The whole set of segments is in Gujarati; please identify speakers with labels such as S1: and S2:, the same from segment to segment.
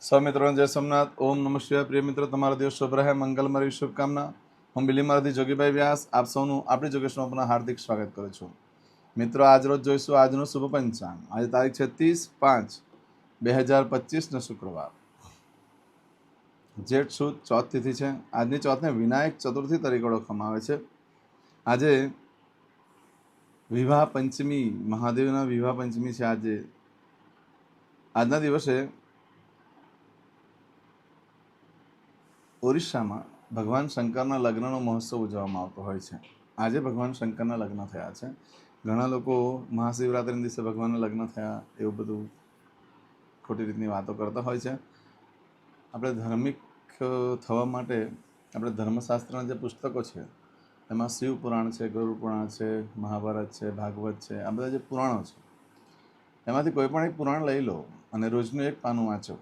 S1: સ્વમિત્રો જય સોમનાથ. ઓમ નમઃ શિવાય. પ્રિય મિત્રો, તમારો દિવસ શુભ રહે, મંગલમય શુભકામના. હું બિલીમારથી જોગીભાઈ વ્યાસ આપ સૌનું આપણી જોગેશમાં પુનઃ હાર્દિક સ્વાગત કરું છું. મિત્રો, આજ રોજ જોઈશું આજનું શુભ પંચાંગ. આજે તારીખ છે 30/5/2025 શુક્રવાર, જેઠ સુદ ચોથ તિથિ છે. આજની ચોથને વિનાયક ચતુર્થી તરીકે ઓળખવામાં આવે છે. આજે વિવાહ પંચમી, મહાદેવના વિવાહ પંચમી છે. આજના દિવસે ઓરિસ્સામાં ભગવાન શંકરના લગ્નનો મહોત્સવ ઉજવવામાં આવતો હોય છે. આજે ભગવાન શંકરના લગ્ન થયા છે. ઘણા લોકો મહાશિવરાત્રિના દિવસે ભગવાનના લગ્ન થયા એવું બધું ખોટી રીતની વાતો કરતા હોય છે. આપણે ધાર્મિક થવા માટે આપણે ધર્મશાસ્ત્રના જે પુસ્તકો છે એમાં શિવ પુરાણ છે, ગરુડ પુરાણ છે, મહાભારત છે, ભાગવત છે, આ બધા જે પુરાણો છે એમાંથી કોઈ પણ એક પુરાણ લઈ લો અને રોજનું એક પાનું વાંચો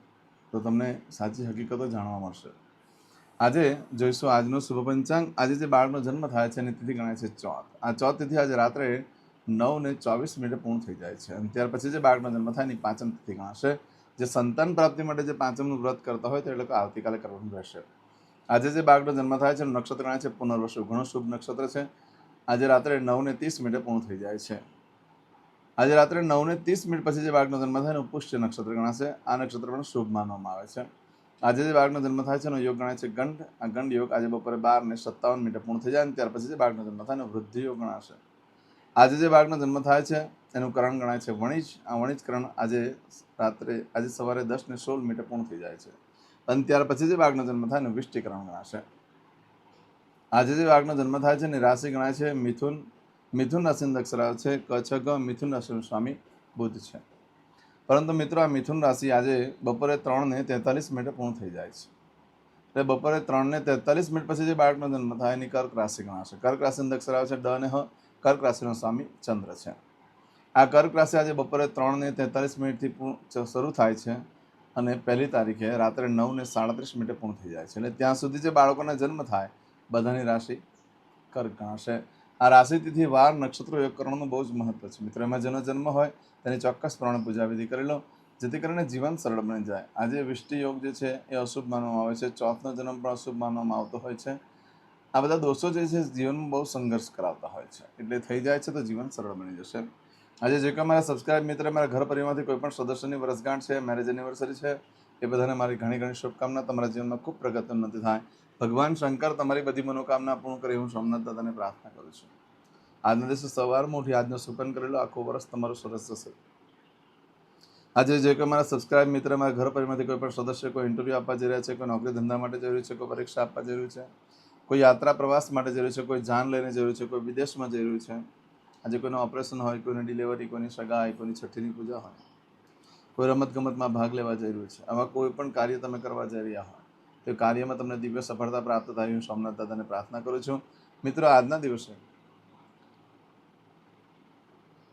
S1: તો તમને સાચી હકીકતો જાણવા મળશે. આજે જોઈશું આજનું શુભ પંચાંગ. આજે જે બાળકનો જન્મ થાય છે એની તિથિ ગણાય છે ચોથ. આ ચોથ તિથિ આજે રાત્રે 9:24 પૂર્ણ થઈ જાય છે અને ત્યાર પછી જે બાળકનો જન્મ થાય એની પાંચમ તિથિ ગણાશે. જે સંતાન પ્રાપ્તિ માટે જે પાંચમનું વ્રત કરતા હોય તો એ લોકો આવતીકાલે કરવાનું રહેશે. આજે જે બાળકનો જન્મ થાય છે નક્ષત્ર ગણાય છે પુનર્વસુ. ઘણું શુભ નક્ષત્ર છે. આજે રાત્રે 9:30 પૂર્ણ થઈ જાય છે. આજે રાત્રે 9:30 પછી જે બાળકનો જન્મ થાય એનું પુષ્ય નક્ષત્ર ગણાશે. આ નક્ષત્ર પણ શુભ માનવામાં આવે છે. આજે જે બાળકનો જન્મ થાય છે એનો યોગ ગણાય છે ગંડ. આ ગંડ યોગ આજે બપોરે 12:57 પૂર્ણ થઈ જાય અને ત્યાર પછી જે બાળકનો જન્મ થાય એનો વૃદ્ધિ યોગ ગણાશે. આજે જે બાળકનો જન્મ થાય છે એનું કરણ ગણાય છે વણિજ. આ વણિજ કરણ આજે સવારે 10:16 પૂર્ણ થઈ જાય છે અને ત્યાર પછી જે બાળકનો જન્મ થાય એનું વિષ્ટિકરણ ગણાશે. આજે જે બાળકનો જન્મ થાય છે એની રાશિ ગણાય છે મિથુન. મિથુન રાશિનો અક્ષર આવે છે ક, છ, ગ. મિથુન રાશિનું સ્વામી બુધ છે. પરંતુ મિત્રો, આ મિથુન રાશિ આજે બપોરે 3:43 પૂર્ણ થઈ જાય છે. એટલે બપોરે 3:43 પછી જે બાળકનો જન્મ થાય એની કર્ક રાશિ ગણાશે. કર્ક રાશિનો અક્ષર આવે છે ડ અને હ. કર્ક રાશિનો સ્વામી ચંદ્ર છે. આ કર્ક રાશિ આજે બપોરે 3:43 શરૂ થાય છે અને પહેલી તારીખે રાત્રે 9:37 પૂર્ણ થઈ જાય છે. એટલે ત્યાં સુધી જે બાળકોના જન્મ થાય બધાની રાશિ કર્ક ગણાશે. આ રાશિ તિથિ વાર નક્ષત્રો યોગ કરવાનું બહુ જ મહત્વ છે. મિત્રો, એમાં જેનો જન્મ હોય તેની ચોક્કસ પ્રમાણે પૂજા વિધિ કરી લો જેથી કરીને જીવન સરળ બની જાય. આજે વિષ્ટિ યોગ જે છે એ અશુભ માનવામાં આવે છે. ચોથનો જન્મ પણ અશુભ માનવામાં આવતો હોય છે. આ બધા દોષો જે છે જીવનમાં બહુ સંઘર્ષ કરાવતા હોય છે. એટલે થઈ જાય છે તો જીવન સરળ બની જશે. આજે જે કોઈ મારા સબસ્ક્રાઇબ મિત્ર, મારા ઘર પરિવારમાંથી કોઈ પણ સદસ્યની વર્ષગાંઠ છે, મેરેજ એનિવર્સરી છે, એ બધાને મારી ઘણી ઘણી શુભકામના. તમારા જીવનમાં ખૂબ પ્રગતિ ઉન્નતિ થાય. ભગવાન શંકર તમારી બધી મનોકામના પૂર્ણ કરે હું સોમનાથ દાદાને પ્રાર્થના કરું છું. આજના દિવસે સવારમાં ઉઠી આજનો સુકન કરેલો આખો વર્ષ તમારું સરસ જશે. આજે જે કોઈ મારા સબસ્ક્રાઇબ મિત્ર, મારા ઘર પરિવારમાંથી કોઈ પણ સદસ્ય કોઈ ઇન્ટરવ્યૂ આપવા જઈ રહ્યા છે, કોઈ નોકરી ધંધા માટે જરૂરી છે, કોઈ પરીક્ષા આપવા જરૂરી છે, કોઈ યાત્રા પ્રવાસ માટે જરૂરી છે, કોઈ જાન લઈને જરૂરી છે, કોઈ વિદેશમાં જરૂરી છે, આજે કોઈનું ઓપરેશન હોય, કોઈની ડિલિવરી, કોઈની સગાઈ, કોઈની છઠ્ઠીની પૂજા હોય, કોઈ રમતગમતમાં ભાગ લેવા જઈ રહ્યું છે, આવા કોઈ પણ કાર્ય તમે કરવા જઈ રહ્યા હોય તો કાર્યમાં તમને દિવ્ય સફળતા પ્રાપ્ત થાય હું સોમનાથ દાદાને પ્રાર્થના કરું છું. મિત્રો, આજના દિવસે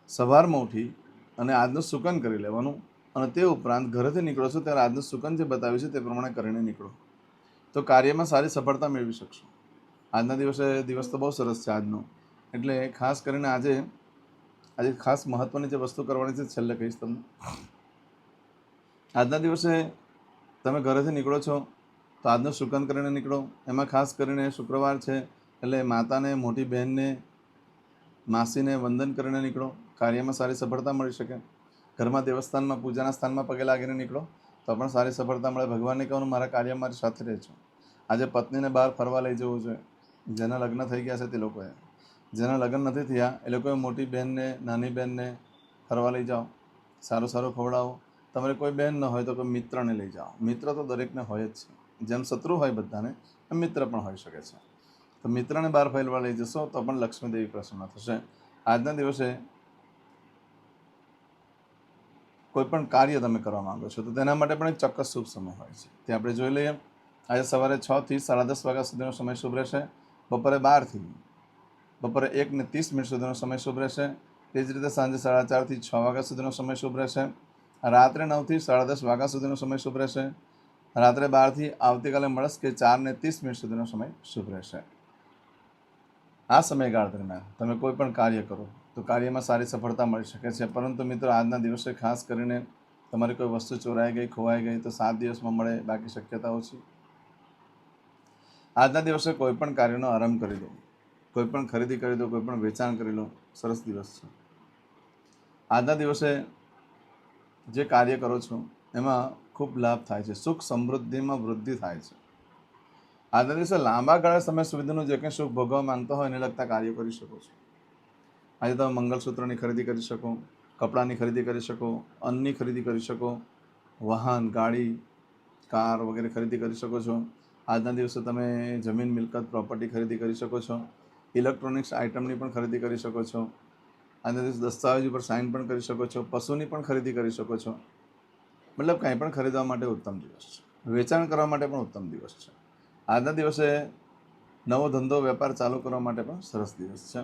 S1: સવારમાં ઉઠી અને આજનું સુકન કરી લેવાનું અને તે ઉપરાંત ઘરેથી નીકળો છો ત્યારે આજનું સુકન જે બતાવ્યું છે તે પ્રમાણે કરીને નીકળો તો કાર્યમાં સારી સફળતા મેળવી શકશો. આજના દિવસ તો બહુ સરસ છે આજનો. એટલે ખાસ કરીને આજે ખાસ મહત્વની જે વસ્તુ કરવાની છે છેલ્લે કહીશ તમને. આજના દિવસે તમે ઘરેથી નીકળો છો તો આજનું સુકન કરીને નીકળો. એમાં ખાસ કરીને શુક્રવાર છે એટલે માતાને, મોટી બહેનને, માસીને વંદન કરીને નીકળો. કાર્યમાં સારી સફળતા મળી શકે. ઘરમાં દેવસ્થાનમાં પૂજાના સ્થાનમાં પગે લાગીને નીકળો તો પણ સારી સફળતા મળે. ભગવાનને કહેવાનું મારા કાર્યમાં મારી સાથે રહેજો. આજે પત્નીને બહાર ફરવા લઈ જવું જોઈએ. જેના લગ્ન થઈ ગયા છે તે લોકોએ, જેના લગ્ન નથી થયા એ લોકોએ મોટી બહેનને, નાની બહેનને ફરવા લઈ જાઓ. સારું સારું ખવડાવો. તમારે કોઈ બહેન ન હોય તો કોઈ મિત્રને લઈ જાઓ. મિત્ર તો દરેકને હોય જ છે. જેમ શત્રુ હોય બધાને એમ મિત્ર પણ હોઈ શકે છે. તો મિત્રને બહાર ફરવા લઈ જશો તો પણ લક્ષ્મીદેવી પ્રસન્ન થશે. આજના દિવસે કોઈ પણ કાર્ય તમે કરવા માંગો છો તો તેના માટે પણ એક ચોક્કસ શુભ સમય હોય છે. તે આપણે જોઈ લઈએ. આજે સવારે 6 થી 10:30 વાગ્યા સુધીનો સમય શુભ રહેશે. બપોરે 12 થી બપોરે 1:30 સુધીનો સમય શુભ રહેશે. તે જ રીતે સાંજે 4:30 થી 6 વાગ્યા સુધીનો સમય શુભ રહેશે. રાત્રે 9 થી 10:30 વાગ્યા સુધીનો સમય શુભ રહેશે. રાત્રે 12 થી આવતીકાલે મળસ્કે 4:30 સુધીનો સમય શુભ રહેશે. આ સમયગાળા દરમિયાન તમે કોઈ પણ કાર્ય કરો તો કાર્યમાં સારી સફળતા મળી શકે છે. પરંતુ મિત્રો, આજના દિવસે ખાસ કરીને તમારી કોઈ વસ્તુ ચોરાઈ ગઈ, ખોવાઈ ગઈ તો 7 દિવસમાં મળે, બાકી શક્યતા ઓછી. આજના દિવસે કોઈ પણ કાર્યનો આરંભ કરી દો, કોઈ પણ ખરીદી કરી દો, કોઈ પણ વેચાણ કરી લો, સરસ દિવસ છે. આજના દિવસે જે કાર્ય કરો છો એમાં ખૂબ લાભ થાય છે, સુખ સમૃદ્ધિમાં વૃદ્ધિ થાય છે. આજના દિવસે લાંબા ગાળા સમય સુધીનું જે કંઈ સુખ ભોગવવા માંગતો હોય એને લગતા કાર્યો કરી શકો છો. આજે તમે મંગળસૂત્રની ખરીદી કરી શકો, કપડાની ખરીદી કરી શકો, અન્નની ખરીદી કરી શકો, વાહન, ગાડી, કાર વગેરે ખરીદી કરી શકો છો. આજના દિવસે તમે જમીન, મિલકત, પ્રોપર્ટી ખરીદી કરી શકો છો. ઇલેક્ટ્રોનિક્સ આઇટમની પણ ખરીદી કરી શકો છો. આજના દિવસે દસ્તાવેજ ઉપર સાઇન પણ કરી શકો છો. પશુની પણ ખરીદી કરી શકો છો. મતલબ કંઈ પણ ખરીદવા માટે ઉત્તમ દિવસ છે. વેચાણ કરવા માટે પણ ઉત્તમ દિવસ છે. આજના દિવસે નવો ધંધો, વેપાર ચાલુ કરવા માટે પણ સરસ દિવસ છે.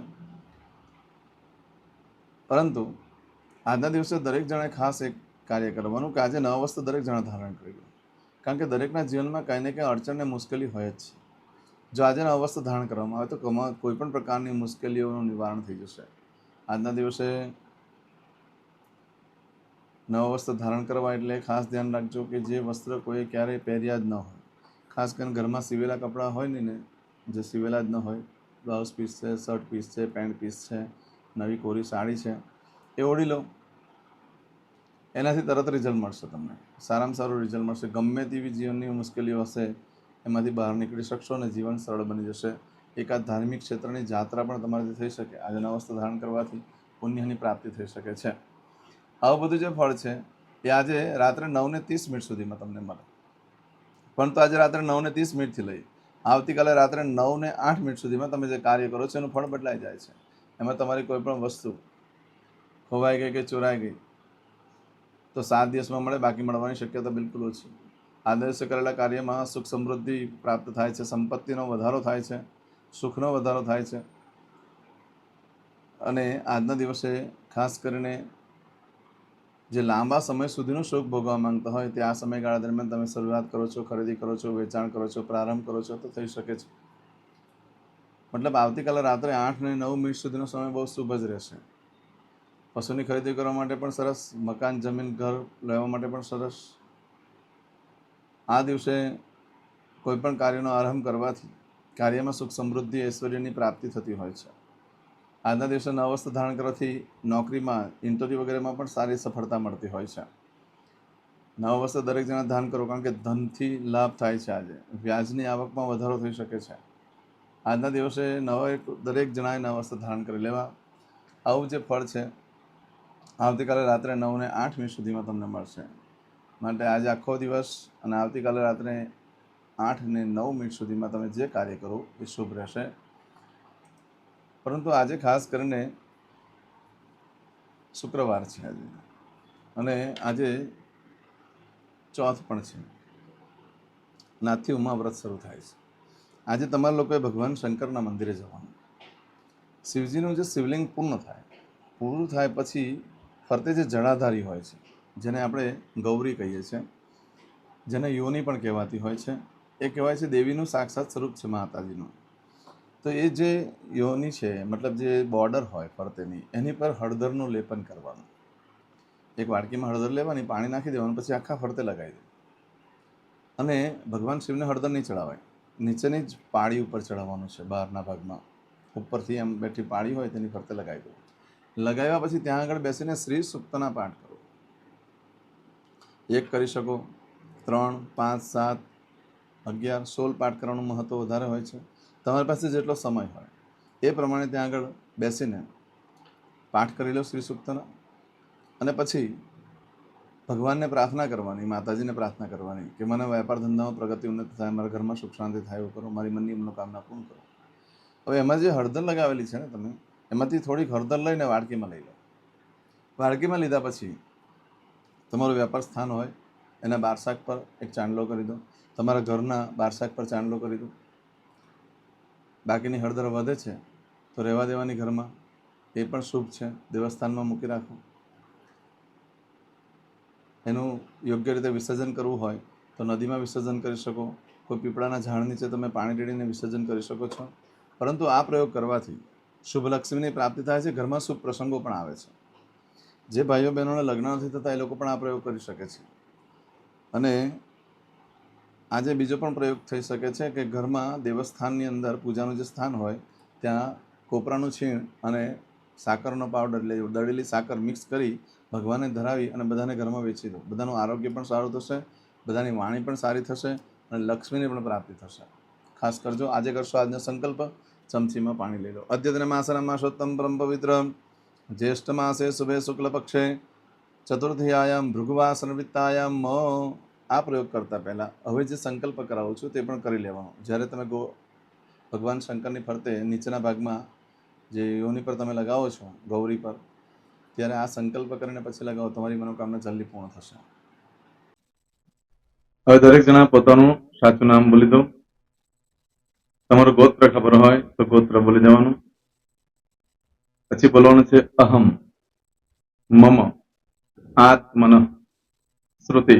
S1: પરંતુ આજના દિવસે દરેક જણે ખાસ એક કાર્ય કરવાનું કે આજે નવા વસ્તુ દરેક જણા ધારણ કરી લો, કારણ કે દરેકના જીવનમાં કંઈ ને કંઈ અડચણ ને મુશ્કેલી હોય જ છે. જો આજે નવા વસ્તુ ધારણ કરવામાં આવે તો કોઈ પણ પ્રકારની મુશ્કેલીઓનું નિવારણ થઈ જશે. આજના દિવસે નવા વસ્ત્ર ધારણ કરવા એટલે ખાસ ધ્યાન રાખજો કે જે વસ્ત્ર કોઈ ક્યારેય પહેર્યા જ ન હોય, ખાસ કરીને ઘરમાં સીવેલા કપડાં હોય ને, જે સીવેલા જ ન હોય, બ્લાઉઝ પીસ છે, શર્ટ પીસ છે, પેન્ટ પીસ છે, નવી કોરી સાડી છે, એ ઓઢી લો. એનાથી તરત રિઝલ્ટ મળશે, તમને સારામાં સારું રિઝલ્ટ મળશે. ગમે તેવી જીવનની મુશ્કેલીઓ હશે એમાંથી બહાર નીકળી શકશો અને જીવન સરળ બની જશે. એકાદ ધાર્મિક ક્ષેત્રની યાત્રા પણ તમારાથી થઈ શકે. આજે નવા વસ્ત્ર ધારણ કરવાથી પુણ્યની પ્રાપ્તિ થઈ શકે છે. આવું બધું જે ફળ છે એ આજે રાત્રે 9:30 સુધીમાં તમને મળે. પરંતુ આજે રાત્રે 9:30 લઈ આવતીકાલે રાત્રે 9:08 સુધીમાં તમે જે કાર્ય કરો છો એનું ફળ બદલાઈ જાય છે. એમાં તમારી કોઈ પણ વસ્તુ ખોવાઈ ગઈ કે ચોરાઈ ગઈ તો 7 દિવસમાં મળે, બાકી મળવાની શક્યતા બિલકુલ ઓછી. આ દિવસે કરેલા કાર્યમાં સુખ સમૃદ્ધિ પ્રાપ્ત થાય છે, સંપત્તિનો વધારો થાય છે, સુખનો વધારો થાય છે. અને આજના દિવસે ખાસ કરીને જે લાંબા સમય સુધીનું સુખ ભોગવવા માંગતા હોય તે આ સમયગાળા દરમિયાન તમે શરૂઆત કરો છો, ખરીદી કરો છો, વેચાણ કરો છો, પ્રારંભ કરો છો તો થઈ શકે છે. મતલબ આવતીકાલે રાત્રે 8:09 સુધીનો સમય બહુ શુભ જ રહેશે. પશુની ખરીદી કરવા માટે પણ સરસ, મકાન, જમીન, ઘર લેવા માટે પણ સરસ. આ દિવસે કોઈ પણ કાર્યનો આરંભ કરવાથી કાર્યમાં સુખ સમૃદ્ધિ, ઐશ્વર્યની પ્રાપ્તિ થતી હોય છે. આજના દિવસે નવા વસ્ત્ર ધારણ કરવાથી નોકરીમાં, ઇન્ટરવ્યૂ વગેરેમાં પણ સારી સફળતા મળતી હોય છે. નવા વસ્ત્ર દરેક જણા ધારણ કરો, કારણ કે ધનથી લાભ થાય છે. આજે વ્યાજની આવકમાં વધારો થઈ શકે છે. આજના દિવસે દરેક જણાએ નવા વસ્ત્ર ધારણ કરી લેવા. આવું જે ફળ છે આવતીકાલે રાત્રે 9:08 સુધીમાં તમને મળશે. માટે આજે આખો દિવસ અને આવતીકાલે રાત્રે 8:09 સુધીમાં તમે જે કાર્ય કરો એ શુભ રહેશે. પરંતુ આજે ખાસ કરીને શુક્રવાર છે આજે, અને આજે ચોથ પણ છે. નાથી ઉમા વ્રત શરૂ થાય છે. આજે તમારા લોકોએ ભગવાન શંકરના મંદિરે જવાનું. શિવજીનું જે શિવલિંગ પૂરું થાય પછી ફરતે જે જળાધારી હોય છે, જેને આપણે ગૌરી કહીએ છીએ, જેને યોની પણ કહેવાતી હોય છે, એ કહેવાય છે દેવીનું સાક્ષાત સ્વરૂપ છે માતાજીનું. તો એ જે યોની છે, મતલબ જે બોર્ડર હોય ફરતેની, એની પર હળદરનું લેપન કરવાનું. એક વાડકીમાં હળદર લેવાની, પાણી નાખી દેવાનું, પછી આખા ફરતે લગાવી દેવાનું. અને ભગવાન શિવને હળદર નહીં ચડાવાય, નીચેની જ પાળી ઉપર ચડાવવાનું છે. બહારના ભાગમાં ઉપરથી એમ બેઠી પાળી હોય તેની ફરતે લગાવી દો. લગાવ્યા પછી ત્યાં આગળ બેસીને શ્રી સૂક્તના પાઠ કરો. 1 કરી શકો, 3, 5, 7, 11, 16 પાઠ કરવાનું મહત્ત્વ વધારે હોય છે. તમારી પાસે જેટલો સમય હોય એ પ્રમાણે ત્યાં આગળ બેસીને પાઠ કરી લો શ્રી સૂક્તના. અને પછી ભગવાનને પ્રાર્થના કરવાની, માતાજીને પ્રાર્થના કરવાની કે મને વેપાર ધંધામાં પ્રગતિ, ઉન્નતિ થાય, મારા ઘરમાં સુખ શાંતિ થાય એવું કરો, મારી મનની મનોકામના પૂર્ણ કરો. હવે એમાં જે હળદર લગાવેલી છે ને, તમે એમાંથી થોડીક હળદર લઈને વાડકીમાં લઈ લો. વાડકીમાં લીધા પછી તમારું વેપાર સ્થાન હોય એના બારશાક પર એક ચાંદલો કરી દો. તમારા ઘરના બારશાક પર ચાંદલો કરી દો. બાકીની હળદર વધે છે તો રહેવા દેવાની ઘરમાં, એ પણ શુભ છે. દેવસ્થાનમાં મૂકી રાખો. એનું યોગ્ય રીતે વિસર્જન કરવું હોય તો નદીમાં વિસર્જન કરી શકો. કોઈ પીપળાના ઝાડ નીચે તમે પાણી રેડીને વિસર્જન કરી શકો છો. પરંતુ આ પ્રયોગ કરવાથી શુભ લક્ષ્મીની પ્રાપ્તિ થાય છે, ઘરમાં શુભ પ્રસંગો પણ આવે છે. જે ભાઈઓ બહેનોને લગ્ન નથી થતા એ લોકો પણ આ પ્રયોગ કરી શકે છે. અને આજે બીજો પણ પ્રયોગ થઈ શકે છે કે ઘરમાં દેવસ્થાનની અંદર પૂજાનું જે સ્થાન હોય ત્યાં કોપરાનું છીણ અને સાકરનો પાવડર એટલે દળેલી સાકર મિક્સ કરી ભગવાનને ધરાવી અને બધાને ઘરમાં વેચી દો. બધાનું આરોગ્ય પણ સારું થશે, બધાની વાણી પણ સારી થશે અને લક્ષ્મીની પણ પ્રાપ્તિ થશે. ખાસ કરજો, આજે કરશો આજનો સંકલ્પ. ચમચીમાં પાણી લઈ લો. અદ્યતન માસના માસોત્તમ પરમ પવિત્ર જ્યેષ્ઠ માસે શુભે શુક્લ પક્ષે ચતુર્થીયામ ભૃગુવાસન વિત્તાયામ આ પ્રયોગ કરતા પહેલાં હવે જે સંકલ્પ કરાવું છું તે પણ કરી લેવાનો. જ્યારે તમે ભગવાન શંકરની ફરતે નીચેના ભાગમાં જે યોની પર તમે લગાવો છો ગૌરી પર, ત્યારે આ સંકલ્પ કરીને પછી લગાવો, તમારી મનોકામના જલ્દી પૂર્ણ થશે.
S2: હવે દરેક જણા પોતાનું સાચું નામ બોલી દો. તમારું ગોત્ર ખબર હોય તો ગોત્ર બોલી દેવાનું. પછી બોલવાનું છે અહમ મમ આત્મન શ્રુતિ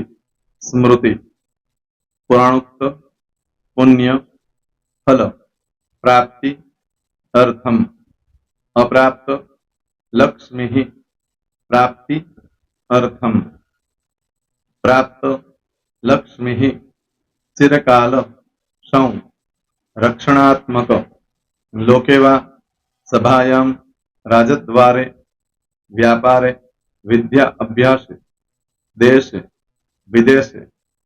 S2: સ્મૃતિ પુરાણોક્ત પુણ્ય ફલ પ્રાપ્તિ અર્થમ અપ્રાપ્ત લક્ષ્મી પ્રાપ્તિ અર્થમ પ્રાપ્ત લક્ષ્મી ચિરકાલ સૌ રક્ષણાત્મક લોકેવા સભાયામ રાજદ્વારે વ્યાપારે વિદ્યા અભ્યાસે દેશે વિદેશે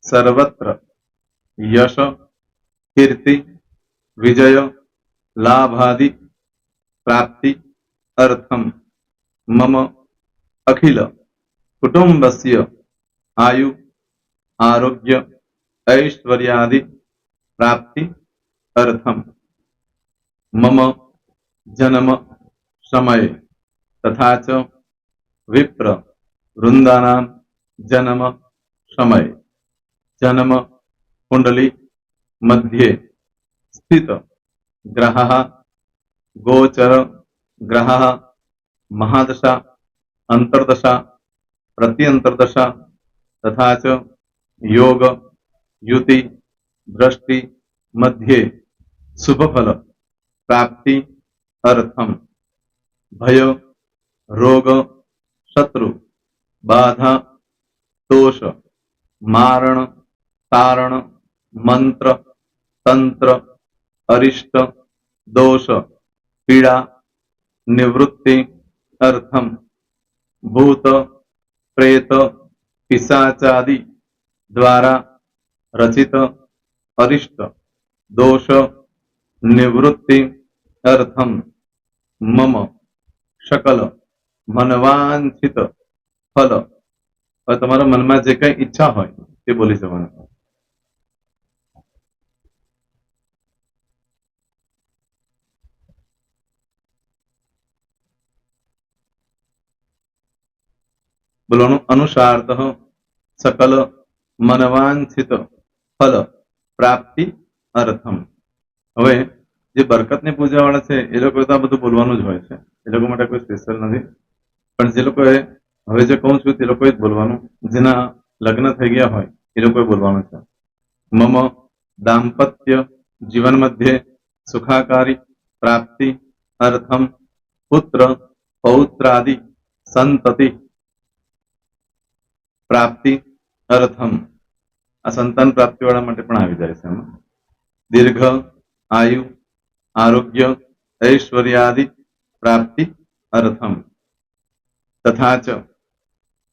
S2: સર્વત્ર યશ કીર્તિ વિજય લાભાદિ પ્રાપ્તિ અર્થમ મમ અખિલ કુટુંબસ્ય આયુ આરોગ્ય ऐश्वर्यादि प्राप्ति अर्थम मम जन्म समय तथा च विप्र वृंदानां जन्म समय जन्म कुंडली मध्ये स्थित ग्रहः गोचर ग्रहः महादशा अंतर्दशा प्रत्यंतर्दशा तथा च योग युति दृष्टि मध्ये शुभफल प्राप्ति अर्थम भय रोग शत्रु बाधा दोष मारण तारण मंत्र तंत्र अरिष्ट दोष पीड़ा निवृत्ति अर्थम भूत प्रेत पिशाचादि द्वारा रचित अरिष्ट दोष निवृत्ति अर्थम मम सकल मनवांछित फल. તમારા મનમાં જે કઈ ઈચ્છા હોય તે બોલી જવાનું. બોલવાનું અનુસારતઃ सकल मनवांछित फल प्राप्ति अर्थम. હવે જે બરકતની પૂજા વાળા છે એ લોકો તો આ બધું બોલવાનું જ હોય છે, એ લોકો માટે કોઈ સ્પેશિયલ નથી. પણ જે લોકોએ હવે જે કહું છું તે લોકોએ જ બોલવાનું. જેના લગ્ન થઈ ગયા હોય એ લોકોએ બોલવાનું છે. મમ દાંપત્ય જીવન મધ્યે સુખાકારી પ્રાપ્તિ અર્થમ પુત્ર પૌત્રાદિ સંતતિ પ્રાપ્તિ અર્થમ. આ સંતાન પ્રાપ્તિ વાળા માટે પણ આવી જાય છે. એમાં દીર્ઘ આયુ આરોગ્ય ઐશ્વર્યાદિ પ્રાપ્તિ અર્થમ. તથા ચ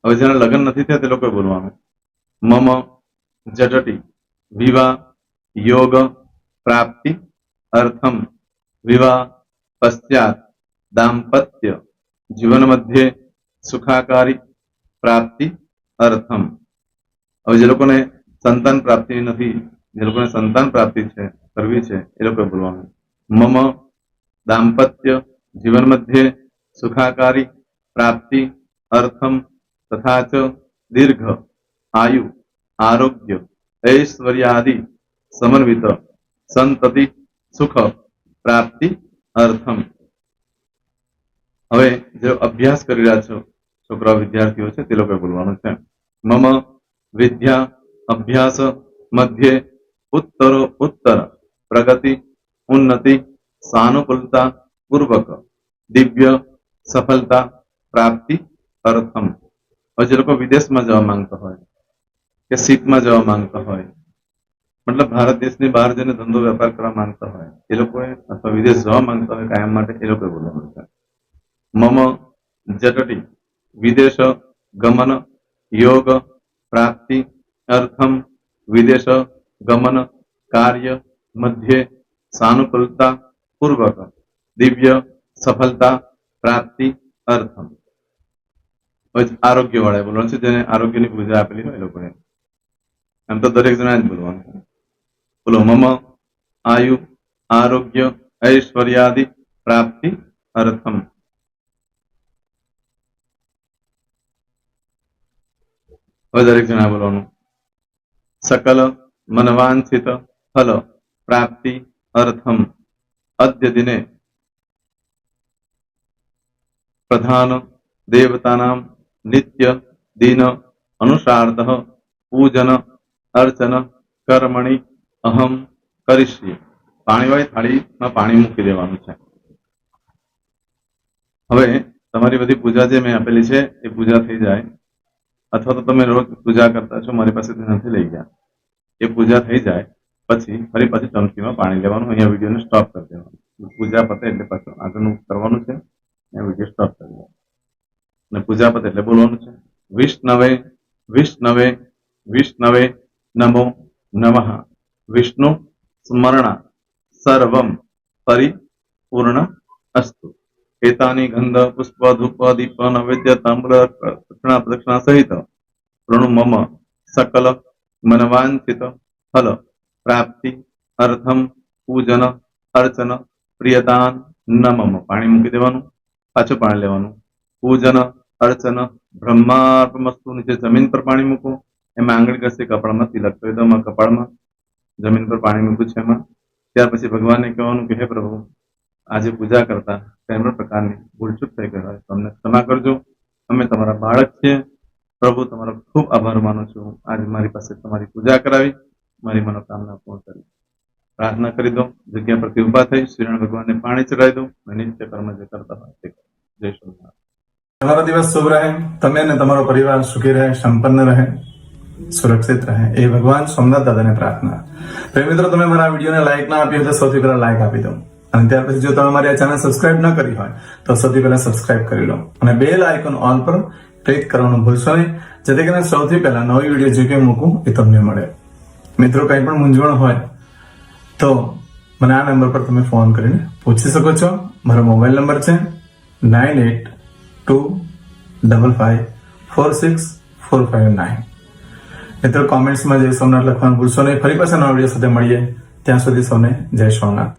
S2: હવે જેના લગ્ન નથી થયા તે લોકોએ બોલવાનું. મમ જટટી વિવાહ યોગ પ્રાપ્તિ અર્થમ વિવાહ પશ્ચાત દાંપત્ય જીવન મધ્યે સુખાકારી પ્રાપ્તિ અર્થમ. હવે જે લોકોને સંતાન પ્રાપ્તિ નથી, જે લોકોને સંતાન પ્રાપ્તિ છે કરવી છે એ લોકોએ બોલવાનું. મમ દાંપત્ય જીવન મધ્યે સુખાકારી પ્રાપ્તિ અર્થમ તથા ચ દીર્ઘ આયુ આરોગ્ય ऐश्वर्यादि समन्वित संतति सुख प्राप्ति अर्थम. હવે જે અભ્યાસ કરી રહ્યા છો છોકરા વિદ્યાર્થીઓ છે તે લોકોએ બોલવાનું છે. મમ વિદ્યા અભ્યાસ મધ્યે ઉત્તરો ઉત્તર પ્રગતિ ઉન્નતિ સાનુકૂલતા પૂર્વક દિવ્ય સફળતા પ્રાપ્તિ અર્થમ. હવે જે લોકો વિદેશમાં જવા માંગતા હોય કે શીપમાં જવા માંગતા હોય, મતલબ ભારત દેશની બહાર જઈને ધંધો વેપાર કરવા માંગતા હોય એ લોકોએ, અથવા વિદેશ જવા માંગતા હોય કાયમ માટે, એ લોકોએ બોલવાનું છે. મમ જટટી વિદેશ ગમન યોગ પ્રાપ્તિ અર્થમ વિદેશ ગમન કાર્ય મધ્યે સાનુકૂળતા પૂર્વક દિવ્ય સફળતા પ્રાપ્તિ અર્થમ. આરોગ્ય વાળા બોલવાનું છે, જેને આરોગ્યની પૂજા આપેલી હોય એ લોકોએ. એમ તો દરેક જણા જ બોલવાનું છે. બોલો. મમ આયુ આરોગ્ય ઐશ્વર્યાદિ પ્રાપ્તિ અર્થમ. હવે દરેક જણા બોલવાનું. સકલ મનવાંછિત ફલ પ્રાપ્તિ અર્થમ અદ્ય દિને પ્રધાન દેવતાનામ નિત્ય દિન અનુસાર્ધ પૂજન અર્ચન કર્મણિ અહમ કરીશ્યે. પાણીવાળી થાળીમાં પાણી મૂકી દેવાનું છે. હવે તમારી બધી પૂજા જે મેં આપેલી છે એ પૂજા થઈ જાય, અથવા તો તમે રોજ પૂજા કરતા છો, મારી પાસેથી નથી લઈ ગયા, એ પૂજા થઈ જાય પછી ફરી પાછી ચમચીમાં પાણી લેવાનું. અહીંયા વિડીયોને સ્ટોપ કરી દેવાનું. પૂજા પતે એટલે પાછું આગળનું કરવાનું છે. અહીંયા વિડીયો સ્ટોપ કરી દેવાનો અને પૂજા પતે એટલે બોલવાનું છે. વિષ્ણવે વિષ્ણવે વિષ્ણવે નમો નમઃ. વિષ્ણુ સ્મરણ સર્વમ પરિપૂર્ણ અસ્તુ. એતાની ગંધ પુષ્પ ધૂપ દીપ નૈવેદ્ય તાંબૂળ દક્ષિણા પ્રદક્ષિણા સહિત પ્રણુ મમ સકલ મનવાંછિત ફલ પ્રાપ્તિ અર્થમ પૂજન અર્ચન પ્રિયતાન નમમ. પાણી મૂકી દેવાનું, પાછું પાણી લેવાનું. પૂજન અર્ચન બ્રહ્માર્પણમસ્તુ. નીચે જમીન પર પાણી મૂકો, એમાં આંગળી ઘસી કપાળમાં તિલક કરી દો. કપાળમાં જમીન પર પાણી મૂક્યું છે એમાં. ત્યાર પછી ભગવાનને કહેવાનું કે હે પ્રભુ, આજે પૂજા કરતા કોઈ પણ પ્રકારની ભૂલચૂક થઈ ગઈ હોય તો અમને ક્ષમા કરજો. અમે તમારા બાળક છીએ. પ્રભુ, તમારો ખૂબ આભાર માનું છું. આજે મારી પાસે તમારી પૂજા કરાવી, મારી મનોકામના પૂર્ણ કરી. પ્રાર્થના કરી દો. જગ્યા પરથી ઉભા થઈ શ્રીનારાયણ ભગવાનને પાણી ચડાવી દો અને નિત્ય કર્મ જે કરતા હોય તે કરો. જય શ્રી.
S1: તમારો દિવસ શુભ રહે. તમે અને તમારો પરિવાર સુખી રહે, સંપન્ન રહે, સુરક્ષિત રહે, એ ભગવાન સોમનાથ દાદાને પ્રાર્થના. પ્રેમ મિત્રો, તમે મારા વિડીયોને લાઈક ના આપી હોય તો સૌથી પહેલા લાઈક આપી દો. અને ત્યાર પછી જો તમે મારી આ ચેનલ સબસ્ક્રાઇબ ન કરી હોય તો સૌથી પહેલા સબસ્ક્રાઇબ કરી લો અને બેલ આઇકોન ઓલ પર ક્લિક કરવાનું ભૂલશો નહીં, જેથી કરીને સૌથી પહેલા નવી વિડીયો જે કંઈ મૂકું એ તમને મળે. મિત્રો, કંઈ પણ મૂંઝવણ હોય તો મને આ નંબર પર તમે ફોન કરીને પૂછી શકો છો. મારો મોબાઈલ નંબર છે 9825546459. મિત્રો, કોમેન્ટ્સમાં જય સોમનાથ લખવાનું ભૂલશો નહીં. ફરી પાછા નવા વિડીયો સાથે મળીએ. ત્યાં સુધી સૌને જય સોમનાથ.